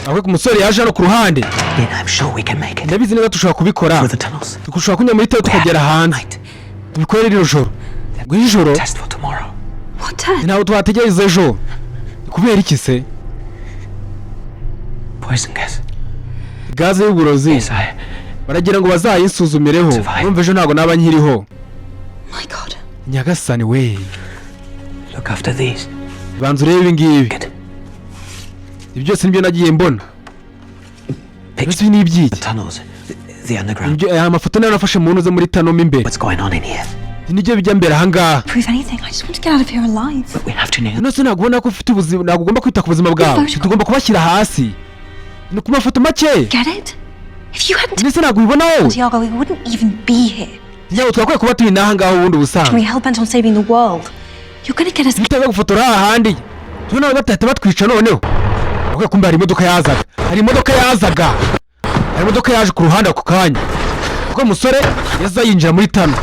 aho umusore yaje hano ku ruhande ndabizi neza dushobora kubikora dushobora kunyura muri teo tukagera hanze tubikore rino joro ngo iri joro ntabwo twategereza ejo kubera iki se gaze y'uburozi baragira ngo bazayisuzumireho urumva ejo ntabwo naba nkiriho nyagasani we banza urebe ibi ngibi ibi byose nibyo nagiye mbona ibi ni ibyiki aya mafoto nayo nafashe mu ntuze muri tano mo imbere nibyo bijya mbere ahangaha nose ntabwo ubona ko ufite ubuzima ntabwo ugomba kwita ku buzima bwawe tugomba kubashyira hasi ni ku mafoto make ndetse ntabwo ubibona wowe ntabwo twakwiye kuba turi n'ahangaha ubundi ubusanzwe ntitaza gufotora ahandi tubona batahita batwica noneho bakwiye kumva hari imodoka yaje ku ruhande ako kanya kuko umusore yaza yinjira muri tano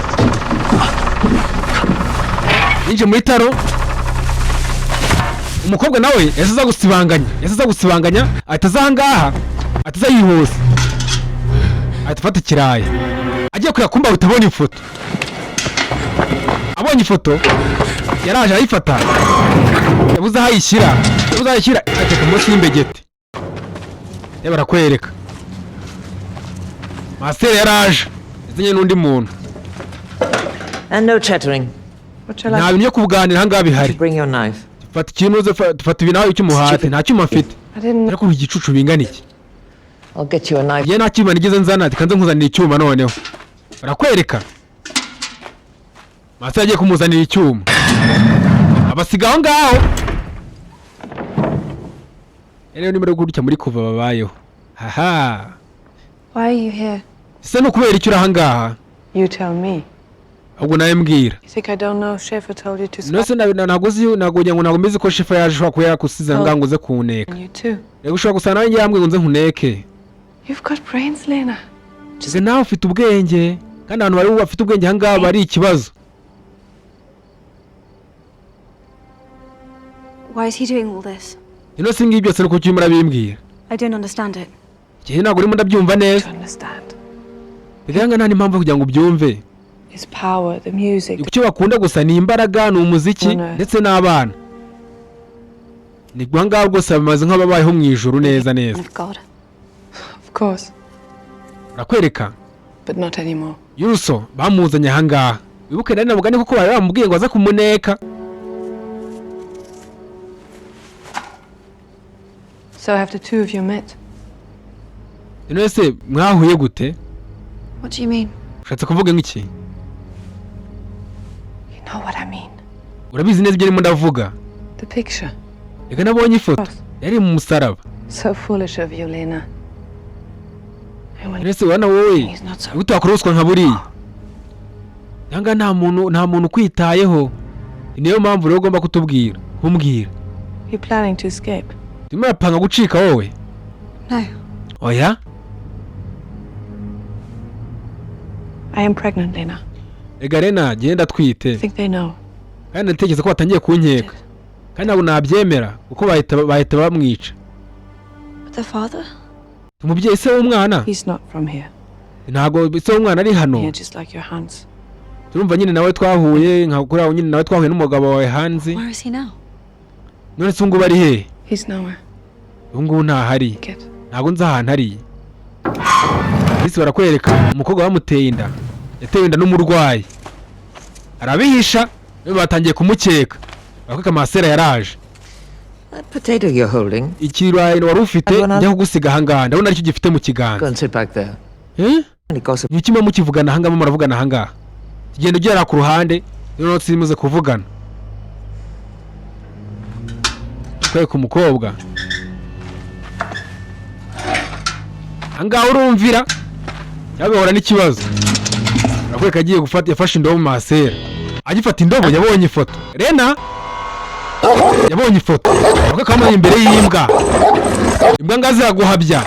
umukobwa nawe yaza gusibanganya ahita aza ahangaha ahita aza yihuse ahita afata ikirayi agiye kureba kumva utabonye ifoto abonye ifoto yaraje arayifata yabuze aho ayishyira ateka munsi y'imbegeti reba arakwereka masiteri yaraje izanye n'undi muntu nta bintu byo kuganira ahangaha bihari fata ikintu uze fata ibintu aho cy'umuhate nta cyuma mfite ariko uri igicucu bingana iki ye nta cyuma nigeze nzana ati kanze nkuzanira icyuma noneho barakwereka masiteri agiye kumuzanira icyuma abasiga aho ngaho rero nimero gutya muri kuva babayeho haha Why are you here? Se no kubera icyo urahangaha You tell me. ahubwo nawe mbwira You think I don't know Shefa told you to stop? nose ntabwo mbizi ko Shefa yaje ashobora kuba yakusize ngo nguze kuneka You too. rego ushobora gusa nawe yambwiye ngo nze nkuneke You've got brains, Lena. Jeze nawe ufite ubwenge kandi abantu bari bafite ubwenge ahangaha bari ikibazo Why is he doing all this? ino singi byose nuko cyumura bimbwira I don't understand it. Jeze ntabwo urimo ndabyumva neza Understand? biganga nta n'impamvu kugira ngo ubyumve His power, the music. icyo bakunda gusa ni imbaraga ni umuziki ndetse n'abana ni guhangaha rwose bamaze nk'ababayeho mu ijuru neza Of God. Of course, barakwereka but not anymore. yuruso bamuzanye ahangaha wibuke nari namugane kuko bari bamubwiye ngo aza kumuneka So have the two of you met? ino ese mwahuye gute What do you mean? ushatse kuvuga nk'iki You know what I mean. urabizi neza ibyo arimo ndavuga The picture. reka nabonye ifoto yari mu musaraba So foolish of you, Lena. ino ese wana wowe He's not so. utakora ruswa nka buriya yanga nta muntu ukwitayeho niyo mpamvu rero ugomba kutubwira kumbwira You planning to escape? turimo urapanga gucika wowe No. oya I am pregnant, Lena. rega rena genda twite I think they know. kandi natekereza ko batangiye kunkeka kandi ntabwo nabyemera kuko bahita bamwica But the father? umubyeyi se w'umwana He's not from here. ntabwo se w'umwana ari hano Here, just like your hands. turumva nyine nawe twahuye nka kuri aho nyine nawe twahuye n'umugabo wawe hanze Where is he now? none se ngubu ari he He's nowhere. ubu ngubu ntahari Get. ntabwo nzi ahantu ari bisi barakwereka umukobwa bamuteye inda yatewe inda n'umurwayi arabihisha niba batangiye kumukeka bakwereka masera yaraje That potato you're holding. ikirayi wari ufite njya kugusiga ahangaha ndabona aricyo gifite mu Go kiganza and sit back there. ni iki muba mukivugana ahangaha muravugana ahangaha tugenda ugera ku ruhande niyo notsi muze kuvugana kwereka umukobwa ahangaha urumvira cyangwa bihora n'ikibazo arakwereka agiye gufata yafashe indobo mu masera agifata indobo yabonye ifoto rena yabonye ifoto arakwereka amuye imbere y'imbwa imbwa ngazi yaguhabya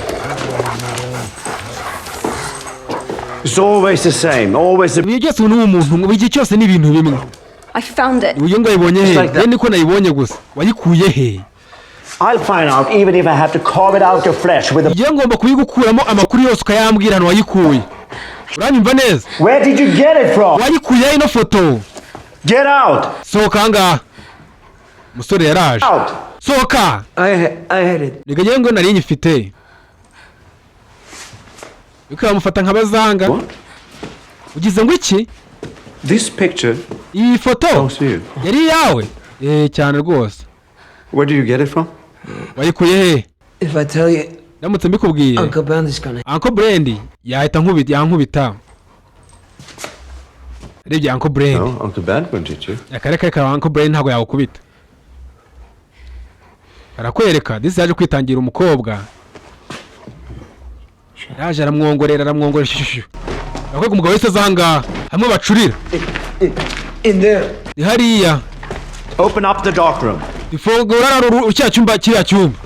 It's always the same, always the... ibi byose ni umuntu buri gihe cyose ni ibintu bimwe I found it. uyu ngo ayibonye he rero niko nayibonye gusa wayikuye he I'll find out even if I have to carve it out your flesh with a... igihe ngomba kuyigukuramo amakuru yose ukayambwira hano wayikuye. Uranyumva neza? Where did you get it from? Wayikuye ino foto. Get out! Sohoka ngaha. Umusore yaraje. Out! Sohoka! I had it. Reka ngiye ngo nari nyifite. Ukamufata nk'abazanga. What? Ugize ngo iki? This picture Iyi foto belongs to you. yari yawe? Cyane rwose. Where did you get it from? Wayikuye he? If I tell you, Ndamutse mbikubwiye. Uncle Ben is gonna... Uncle Brandy yahita yankubita. Rebye Uncle Brandy. No, Uncle Ben won't hit you. Akareka ka Uncle Brandy ntago yakubita. Arakwereka this yaje kwitangira umukobwa. Yaje aramwongorera shushu. Akwega umugabo wese azanga hamwe bacurira. In there. Ni hariya. Open up the dark room. Ifungura ucya cyumba kiriya cyumba.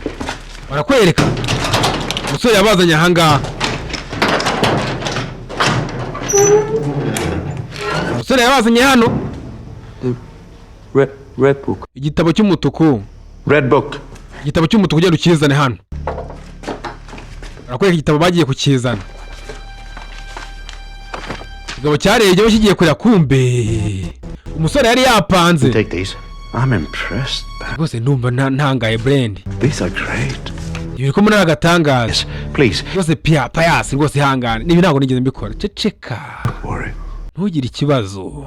Barakwereka. Umusore yabazanye ahangaha. Umusore yabazanye hano. Red book. Igitabo cy'umutuku. Red book. Igitabo cy'umutuku ugenda ukizane hano. Barakwereka igitabo bagiye kukizana. Igitabo cyarejewe kigiye kurya kumbe. Umusore yari yapanze. Take these. I'm impressed. Rwose numva ntangaye Brandy. These are great. Ibi ko muri agatangaza. Yes, please. Rwose payasi rwose ihangane. Nibi ntabwo nigeze mbikora. Ceceka. Worry. Ntugire ikibazo.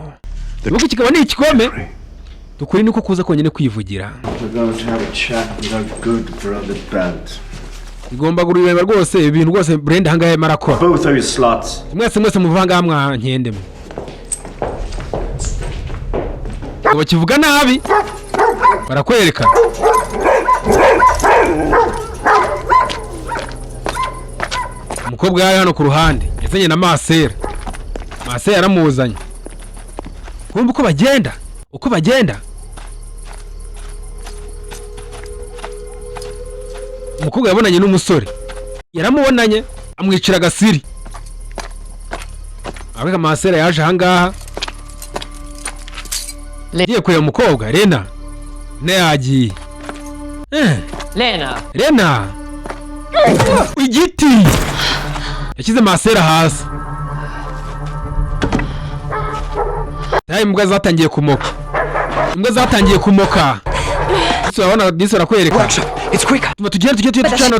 Nuko kikaba ni ikikome. Dukuri niko kuza kongene kwivugira. We're going to have a chat with our good brother Brent. Igomba gurureba rwose ibintu rwose Brandy hangaye marakora. Both of you sluts. Mwese muvanga mwa nkende mwe. Ngo kivuga nabi. Barakwereka. Umukobwa yari hano ku ruhande yazanye na Masera. Masera yaramuzanye. Kumva uko bagenda. Umukobwa yabonanye n'umusore. Yaramubonanye amwicira agasiri. Abega Masera yaje ahangaha. Ngiye kureba umukobwa Lena. Yagiye. Lena. Igiti. Yashyize Masera hasi. Imbwa zatangiye kumoka. Ese urabona disi arakwereka. It's quicker. Tugende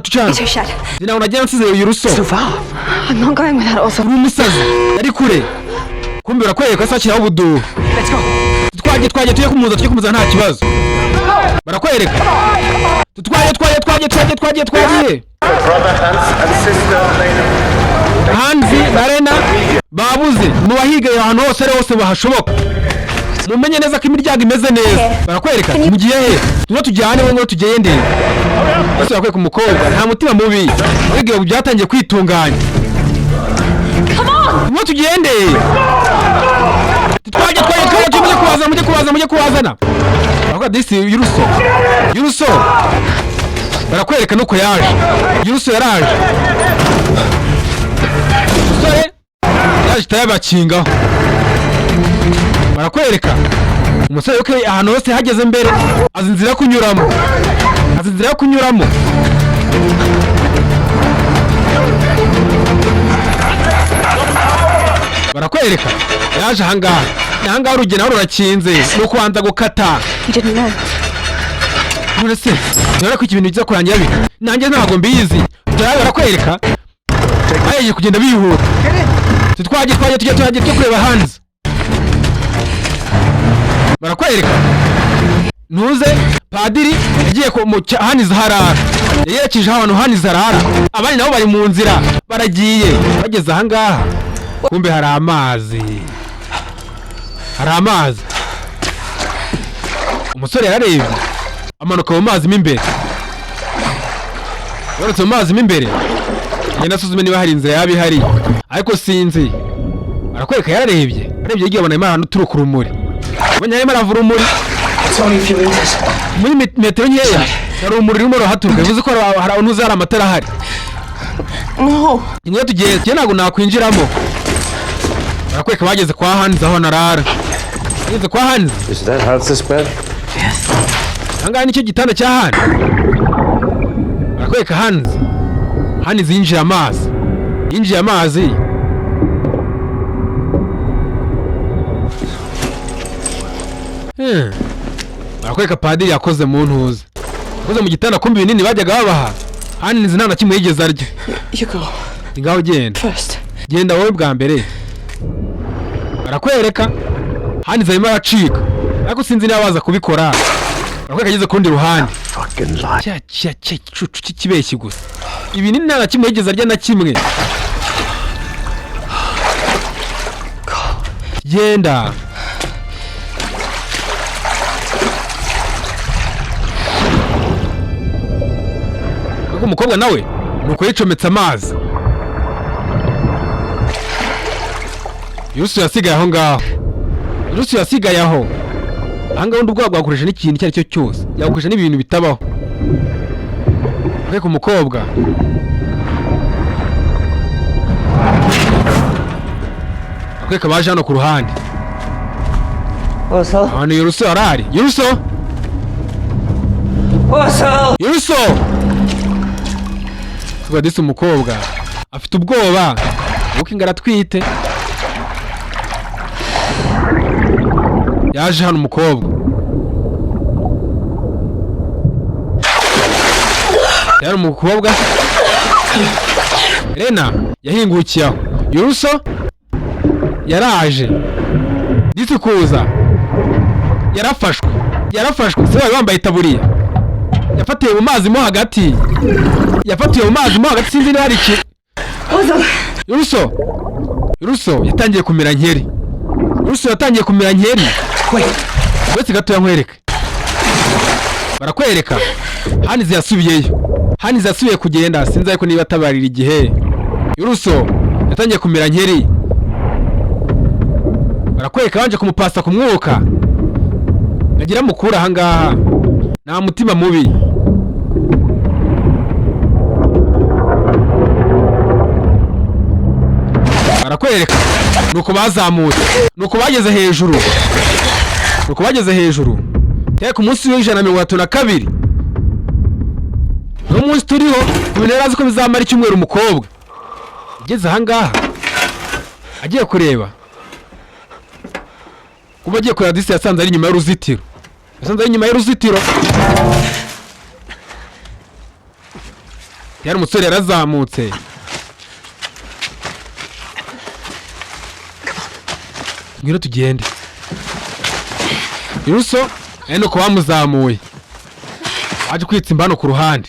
tucana. Zina unajya nsize yuruso. So far. I'm not going without also. Uri umusazi. Yari kure. Kumbe urakwereka asakira ubudu. Let's go. Twagiye tuye kumuza nta kibazo. Barakwereka. Twagiye. Brother and sister Lena. Hanzi na Lena babuze mu bahiga ahantu hose bahashoboka. Mumenye neza ko imiryango imeze neza. Barakwereka mugiye he? Tujyane ngo tugende. Bose bakwereka umukobwa nta mutima mubi. Wige byatangiye kwitunganya. Come on. Ngo tugende. Twagiye mujye kubazana. Bavuga disi yuruso. Barakwereka nuko yaje. Yuruso yaraje. Umusore yaje tayabakingaho. Barakwereka umusore yuko ahantu hose hageze mbere azinzira kunyuramo. Barakwereka yaje ahangaha urugendo rurakinze nuko wanza gukata. You didn't know. Uretse nora ko ibintu biza kurangira bika nanjye ntago mbizi. Barakwereka ayeje kugenda bihuta. Tujye kureba hanze. Barakwereka ntuze padiri yagiye mu haniza harara. Yerekeje ahantu haniza harara. Abandi nabo bari mu nzira baragiye. Bageze ahangaha kumbe hari amazi. Umusore yararebye amanuka mu mazi imbere. Yarutse mu mazi imbere. Yenda asuzume niba hari inzira yabi hari. Ariko sinzi. Barakwereka yararebye yagiye abona Imana turuka urumuri. Abanyarema aravura umuri. Muri metero nkeya hari umuri urimo urahaturuka. Bivuze ko hari unuze hari amatara ahari. Niyo tugiye ntabwo nakwinjiramo. Barakwereka bageze kwa Hanze aho narara. Bageze kwa Hanze. Is that Hanse's bed? Yes. ahangaha nicyo gitanda cya Hani. Barakwereka Hani zinjiye amazi. Yinjiye amazi. Barakwereka padiri yakoze mu ntuza. Yakoze mu gitanda kumbi binini bajyaga babaha. Hani nzi nta na kimwe yigeze arya. You go Ngaho genda. first. Genda wowe bwa mbere. Barakwereka Hani zarimo aracika. Ariko sinzi niba baza kubikora. Barakwereka ageze ku rundi ruhande. Fucking lie. Cucu kibeshyi gusa. Ibi ni nta na kimwe yigeze arya na kimwe. Genda. Ariko umukobwa nawe nuko yicometse amazi. Yusu yasigaye aho ngaho. Yusu yasigaye aho. Ahangaha undi ubwabo bwakoresha n'ikintu icyo ari cyo cyose. Yakoresha n'ibintu bitabaho. Ariko umukobwa akweka baje hano ku ruhande. What's up? Hano Yuruso arari. Yuruso! What's up? Yuruso! Kuba disi umukobwa afite ubwoba uko ingara twite. Yaje hano umukobwa. Yari umukobwa. Rena yahingukiye aho. Yuruso yaraje. Disi kuza. Yarafashwe. Se bari bambaye itaburiya. Yafatiye mu mazi mo hagati. Sinzi niba hari iki. Yuruso yatangiye kumera nkeri. Wese gato yankwereka. Barakwereka. Hani ziyasubiye kugenda. Sinzi ariko niba atabarira igihe. Yuruso yatangiye kumera nkeri. Barakwereka banje kumupasa ku mwuka. Nagira mukura ahangaha. Nta mutima mubi. Barakwereka nuko bazamutse. Nuko bageze hejuru. Teka ku munsi w'132. No munsi turiho kubinerazi ko bizamara icyumweru umukobwa. Ugeze ahangaha agiye kureba. Kuba agiye kureba disi yasanze ari inyuma y'uruzitiro. Yari umusore yarazamutse. Ngwino tugende. Yuruso nuko bamuzamuye. Aje kwitsimba hano ku ruhande.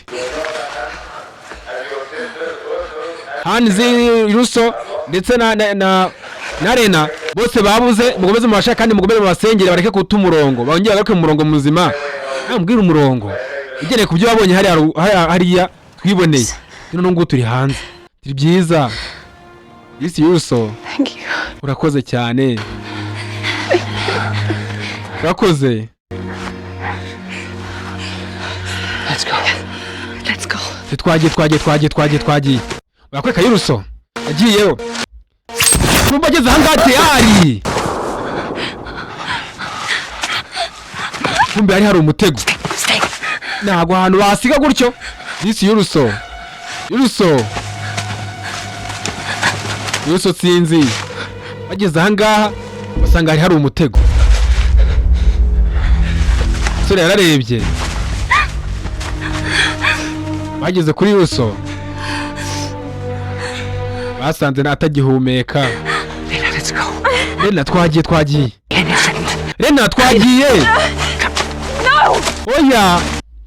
Hani Yuruso ndetse na Rena bose babuze mugomeze mu bashaka kandi mugomeze mu basengere bareke kuta umurongo. Bongera garuke mu murongo muzima. Mbwira umurongo. Ugereye ku byo babonye hariya twiboneye. None ngo turi hanze. Turi byiza. Yuruso. Thank you. Urakoze cyane. Urakoze. Let's go. Twagiye. Urakweka Yuruso. Agiyeyo. Kumba ageze ahangaha teyari. Kumbe hari umutego. Ntabwo ahantu basiga gutyo. Disi Yuruso sinzi. Bageze ahangaha basanga hari umutego. Sore yararebye. Bageze kuri Yuruso. Basanze atagihumeka. Let's go. Rena twagiye. No.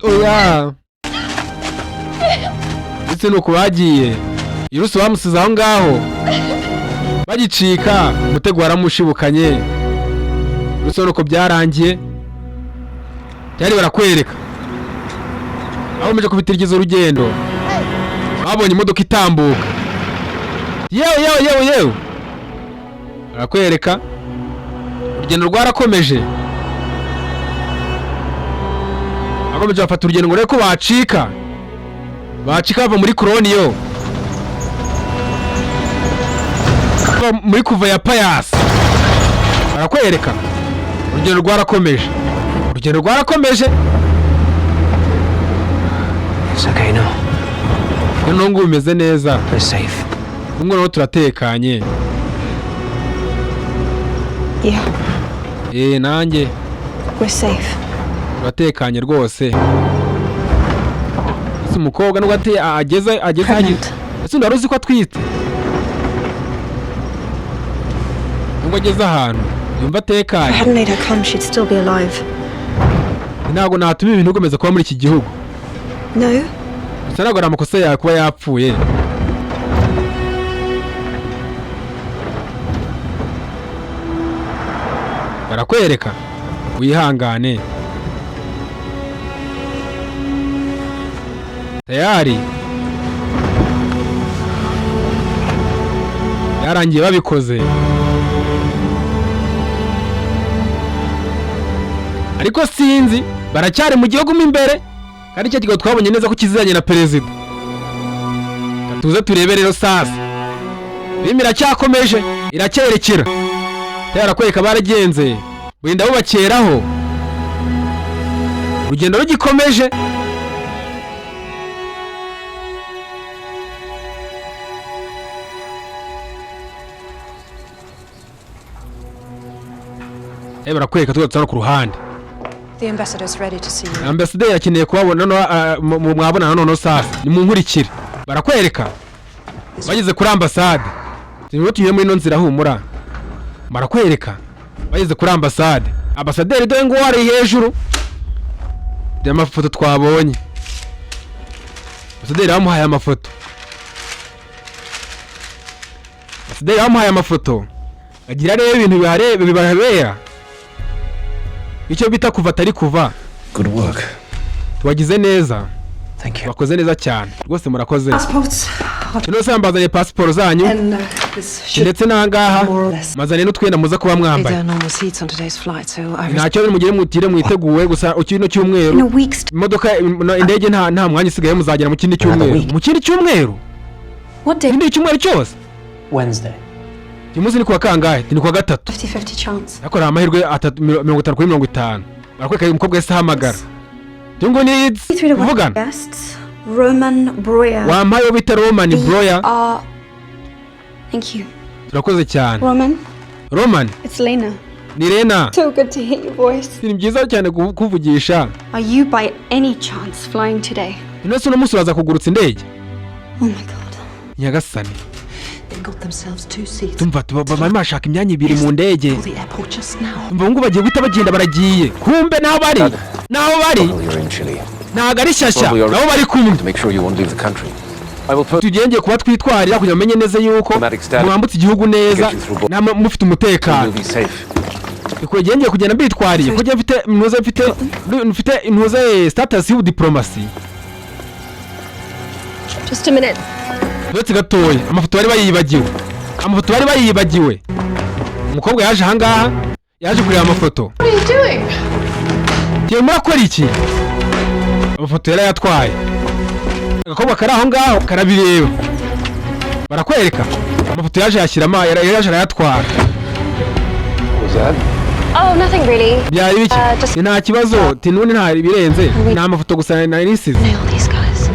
Oya. Ndetse nuko bagiye. Yuruso bamusize aho ngaho. Bagicika umutego waramushibukanye. Yuruso nuko byarangiye. Cyari barakwereka. Aho meje kubitirigiza urugendo. Babonye imodoka itambuka. Yewe. Barakwereka. Urugendo rwarakomeje. Akomeje bafata urugendo ngo reko bacika bava muri Koloniyo. Muri kuva ya Payasi. Barakwereka. Urugendo rwarakomeje. It's okay now. noneho ngo bimeze neza, We're safe. ngo noneho turatekanye. Yeah, Nanjye we're safe. turatekanye rwose. Ese umukobwa nubwo ageze Pregnant. ese wari uzi ko atwite? Nubwo ageze ahantu yumva If I atekanye, hadn't made her come, she'd still be alive. ntabwo natuma ibintu bikomeza kuba muri iki gihugu. No? Gusa ntabwo ari amakosa yawe kuba yapfuye. Barakwereka wihangane. Tayari yarangiye babikoze, ariko sinzi baracyari mu gihugu mo imbere, kandi icyo kigo twabonye neza ko kiziranye na perezida. Tuze turebe rero sasa, birimo iracyakomeje iracyerekera. Yarakwereka baragenze burinda bubakeraho, urugendo rugikomeje. Barakwereka tugatsa ku ruhande. The ambassador's ready to see you. Ambassador yakeneye kubabona mwabona none sasa ni mu nkurikire. Barakwereka bageze kuri ambasade, nibo tugiye muri no nzira humura. Barakwereka bageze kuri ambasade, ambasaderi dore ngo wari hejuru y'amafoto twabonye. Ambasaderi yamuhaye amafoto, ambasaderi yamuhaye amafoto agira rero ibintu bibarabera, icyo bita kuva atari kuva. Good work. Tuwagize neza, Thank you. bakoze neza cyane rwose, murakoze. Passports. Kino sambazanye passport zanyu And this should ndetse n'ahangaha more or less mazanye n'utwenda muza kuba be mwambaye. their normal seats on today's flight, so I Ntacyo biri mugire mutire mwiteguwe, gusa ukino In a cyumweru week's imodoka indege nta mwanya isigaye, muzagera mu kindi cyumweru. Mu kindi cyumweru? What day? Kindi cyumweru cyose? Wednesday. Uyu munsi ni kuwa kangahe? Ni kuwa gatatu. 50-50 chance. Ariko hari amahirwe 50 kuri 50. Barakwereka umukobwa wese ahamagara. Tungo ni vugana. Guests. Roman Broya. Wampaye bita Roman Broya. Thank you. Turakoze cyane. Roman, It's Lena. ni Lena. So good to hear your voice. Ni byiza cyane kuvugisha. Are you by any chance flying today? Nese uno munsi uraza kugurutsa indege? Oh my god. Nyagasani. They got themselves 2 seats. Tumva bamwe bashaka imyanya ibiri mu ndege. For the airport just now. Tumva ngo bagiye guhita bagenda baragiye. Kumbe naho bari. You're in Chile. Ntago ari shyashya. Nabo bari kumwe. To make sure you won't leave the country. I will put Tugenge kuba twitwarira kugira umenye neza yuko mwambutse igihugu neza namwe mufite umutekano. you'll be safe. Ikogenge kugenda mbitwariye. Kujya mfite intuze status y'u diplomacy. Just a minute. Ndetse gatoya amafoto bari bayibagiwe. Umukobwa yaje ahangaha yaje kureba amafoto. What are you doing? Tiye murakora iki? Amafoto yari yatwaye. Agakobwa kari aho ngaho karabireba. Barakwereka amafoto yaje yashyirama yaje arayatwara. Was that? Oh, nothing really. Byari biki? just- Nta kibazo, tinuni nta birenze. Ni amafoto gusa na nisize. Nail these guys.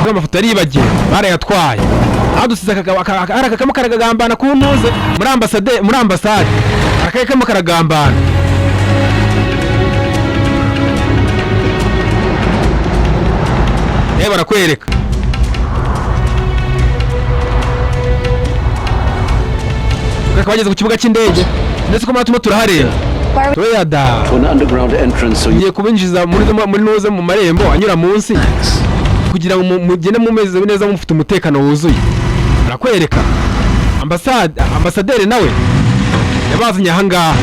Amafoto yari yibagiwe barayatwaye. Adusize akakamo karagambana ku ntuze muri ambasade. Akakamo karagambana. Barakwereka. Bageze ku kibuga cy'indege ndetse ko matuma turahareba. Toya da. To an underground entrance so you Ngiye kubinjiza muri nuze mu marembo anyura munsi kugira ngo mugende mumeze neza mufite umutekano wuzuye. Barakwereka. Ambasaderi nawe yabazanye ahangaha.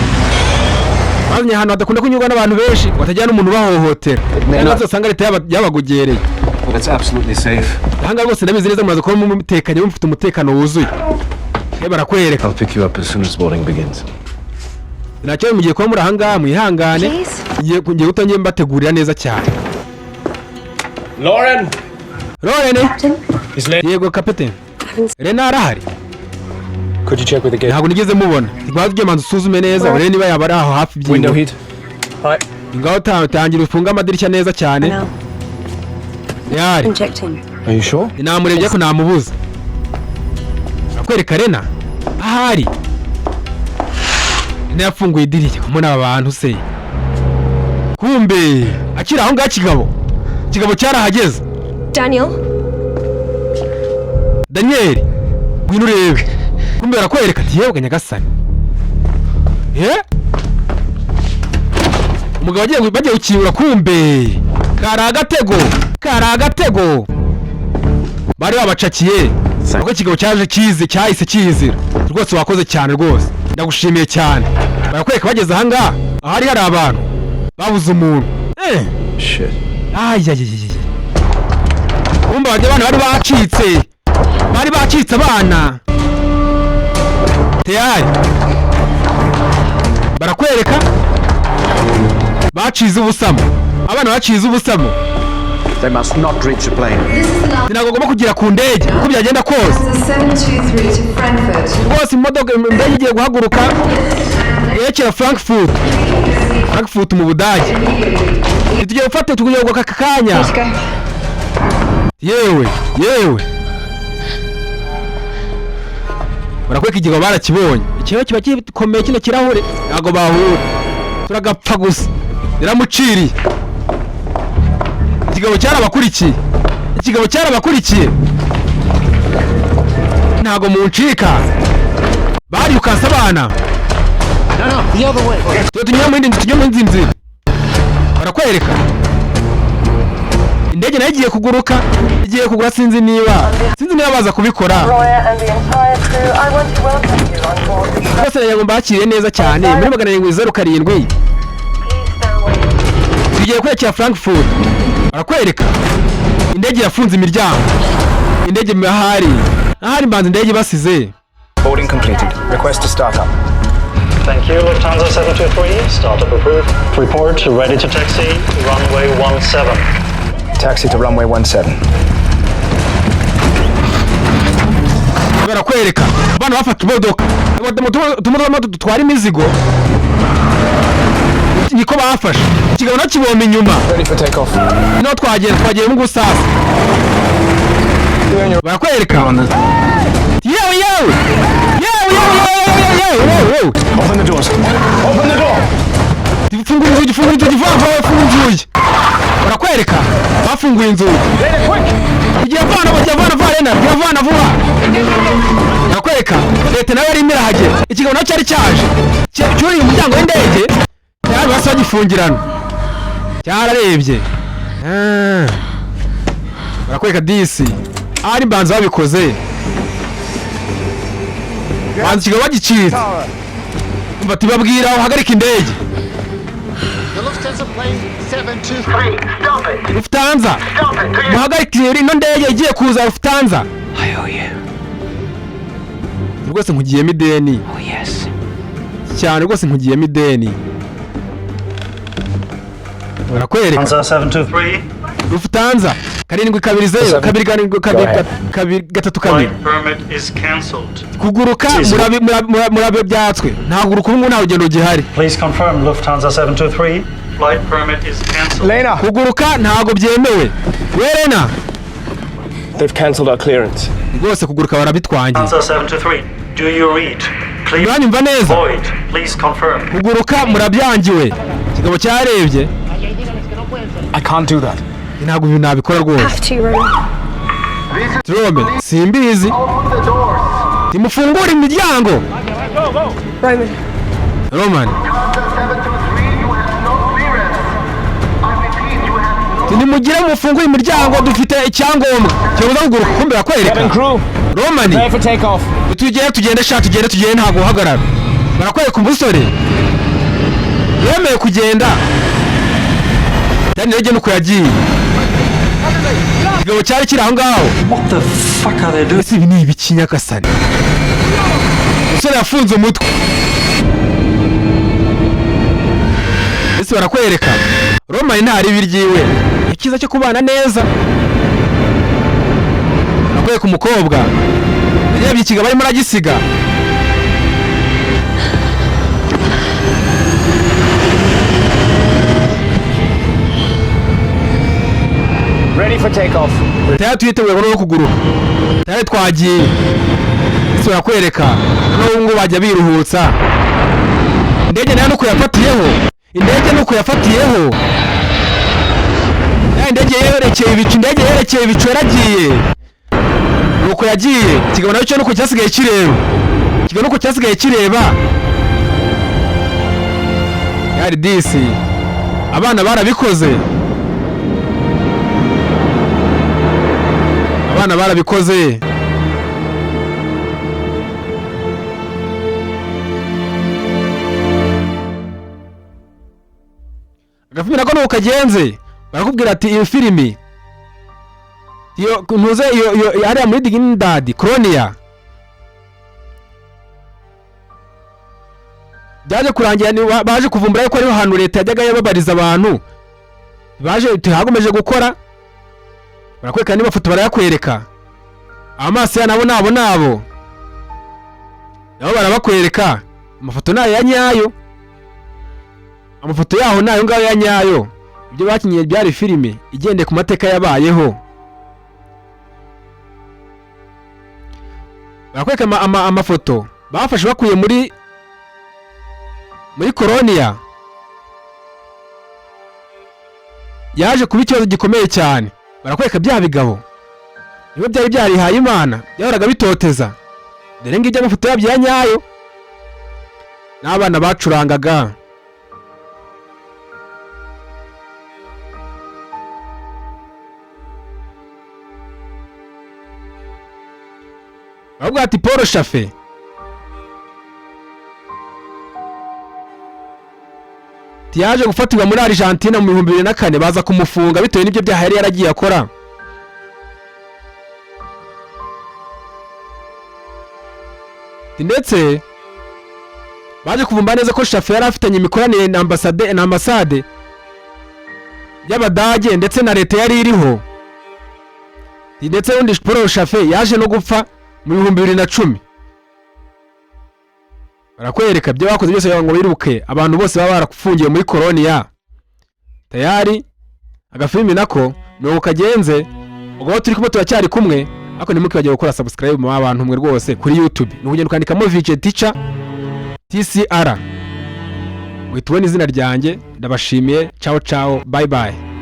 Bazanye ahantu hadakunda kunyurwa n'abantu benshi, batajyana umuntu bahohotera. Nazo sanga leta yabagugereye. Well, it's absolutely safe. Ahangaha rwose ndabizi neza mumaze kuba mutekanye mufite umutekano wuzuye. Barakwereka. I'll pick you up as soon as boarding begins. Ntacyo mugiye kuba muri ahangaha mwihangane. Ngiye gutangiye mbategurira neza cyane. Lauren! Yego kapiteni. Lena arahari? Could you check with the gate? Ntabwo nigeze mubona. Tigwaje manzu usuzume neza urebe niba yaba ari aho hafi Window by'ingo. heat. Hi. ingaho tangira ufunga amadirishya neza cyane. Now, Yari injecting. Are you sure? namurebye ko namubuza. Akwereka Rena ahari. Rena yafunguye idirishya mbona abantu se. Kumbe akira aho ngaho kigabo cyarahageze. Daniel ngwino urebe. Kumbe barakwereka ati yebwe nyagasani. Umugabo bagiye gukingura kumbe kari agatego bari babacakiye kuko ikigabo cyahise kizira rwose. Wakoze cyane rwose, ndagushimiye cyane. Barakwereka bageze ahangaha ahari hari abantu babuze umuntu. Shit. Kumbe abana bari bacitse abana. Teyari barakwereka bacize ubusamo. Abana bacize ubusamo. They must not reach the plane. Ntabwo agomba kugera ku ndege uko byagenda kose. 723 to Frankfurt. Rwose imodoka indege igiye guhaguruka yerekera Frankfurt mu Budage. Tugiye gufata tuguyoboka aka kanya. Yewe barakweka igihe barakibonye. Ikibazo kiba gikomeye kino kirahure ntabwo bahura. Turagapfa gusa. Biramuciriye. Ikigabo cyarabakurikiye. Ntago muncika. Bari ukansa abana. No, the other way. Tunyura mu nzira. Barakwereka. Indege nayo igiye kugura sinzi niba baza kubikora. Bose yagomba bakiriye neza cyane muri 707. Tugiye kwerekera Frankfurt. Barakwereka indege yafunze imiryango. Indege ahari mbanza indege basize. Boarding completed. Request to start up. Thank you, Lufthansa 723. Startup approved. Report ready to taxi, runway 17. Taxi to runway 17. Barakwereka abana bafata imodoka. Tumutuma dutwara imizigo. Niko bafashe. Ikigabo nakibomba inyuma. Ready for takeoff. No twagiye mu gusasa. Barakwereka. Yewe. Open the doors. Open the door. Fungura inzugi barakwereka bafunguye inzugi. Igiye avana vuba. Barakwereka leta nawe arimo irahagera. Ikigabo nacyo cyari cyaje cyuriye umuryango w'indege cyari basagifungirana cyararebye. Barakwereka disi ari mbanza babikoze. Banza ikigabo bagicitse. Bati babwira uhagarika indege. Lufthansa plane 723. Stop it. Lufthansa. Muhagarikire ino ndege igiye kuza Lufthansa. I owe you. Rwose nkugiyemo ideni. Oh yes. Cyane rwose nkugiyemo ideni. Barakwereka. Lufthansa 723. Lufthansa 720 2 Flight permit is cancelled. kuguruka murabe byatswe ntaguruka ubu nta rugendo gihari. Please confirm Lufthansa 723. Flight permit is cancelled. Lena. Kuguruka ntago byemewe. Werena. They've cancelled our clearance. Rwose kuguruka barabitwangiye. Lufthansa 723. Do you read? Please. Uranyumva neza. Void. Please confirm. Kuguruka murabyangiwe. Kigabo cyarebye. I can't do that. Ntabwo ibintu nabikora rwose. Have to, Roman. Roman, simbizi. Timufungure imiryango. Roman. Roman. Nimugire mufungure imiryango dufite icyangombwa. Cyo kuguruka kumbe bakwereka. Roman. Prepare for takeoff. Tugende ntago uhagarara. Barakwereka umusore. Yemeye kugenda. Daniel nuko yagiye. Igabo cyari kiri aho ngaho. What the fuck are they doing? Ese ibi ni ibikinyakasani. Umusore yafunze umutwe. Ese barakwereka. Roma ntari biryiwe. Ikiza cyo kubana neza. Barakwereka umukobwa. Yabye ikigabo arimo aragisiga. ready for takeoff. tayari twiteguye no kuguruka, tayari twagiye. Ese barakwereka no ngo bajya biruhutsa. Indege nayo nuko yafatiyeho, indege nuko yafatiyeho. Indege yerekeye ibicu, indege yerekeye ibicu yaragiye. Nuko yagiye, kigabo nayo cyo nuko cyasigaye kireba. Kigabo nuko cyasigaye kireba. Yari disi. Abana barabikoze. Abana barabikoze. Agafilimi nako nuko kagenze. Barakubwira ati iyo filimi iyo ntuze iyo ari muri Dignidad Colonia byaje kurangira baje kuvumbura ko ari ahantu leta yajyaga yababariza abantu baje tuhagomeje gukora barakweka niba foto barayakwereka amaso ya nabo nabo barabakwereka amafoto nayo ya nyayo amafoto yaho nayo ngayo ya nyayo ibyo bakinyiye byari filime igendeye ku mateka yabayeho barakweka amafoto bafashe bakuye muri Colonia yaje kuba ikibazo gikomeye cyane barakweka bya bigabo niba byari byarihaye Imana byahoraga bitoteza dore ngibyo amafoto yabyo ya nyayo n'abana bacurangaga ahubwo ati Paul Chafe yaje gufatirwa muri Argentina mu 2004 baza kumufunga bitewe n'ibyo byaha yari yaragiye akora ndetse baje kuvumba neza ko Chafe yari afitanye imikoranire na ambasade y'Abadage ndetse na leta yari iriho ndetse undi Paul Chafe yaje no gupfa mu 2010 barakwereka byo bakoze byose ngo biruke abantu bose baba barakufungiye muri Colonia tayari agafilimi nako nuko kagenze ubwo turi kumwe turacyari kumwe ariko nimukibajye gukora subscribe mu abantu mwe rwose kuri YouTube n'ugenda ukandikamo VJ Teacher TCR witubona izina ryanjye ndabashimiye ciao bye bye.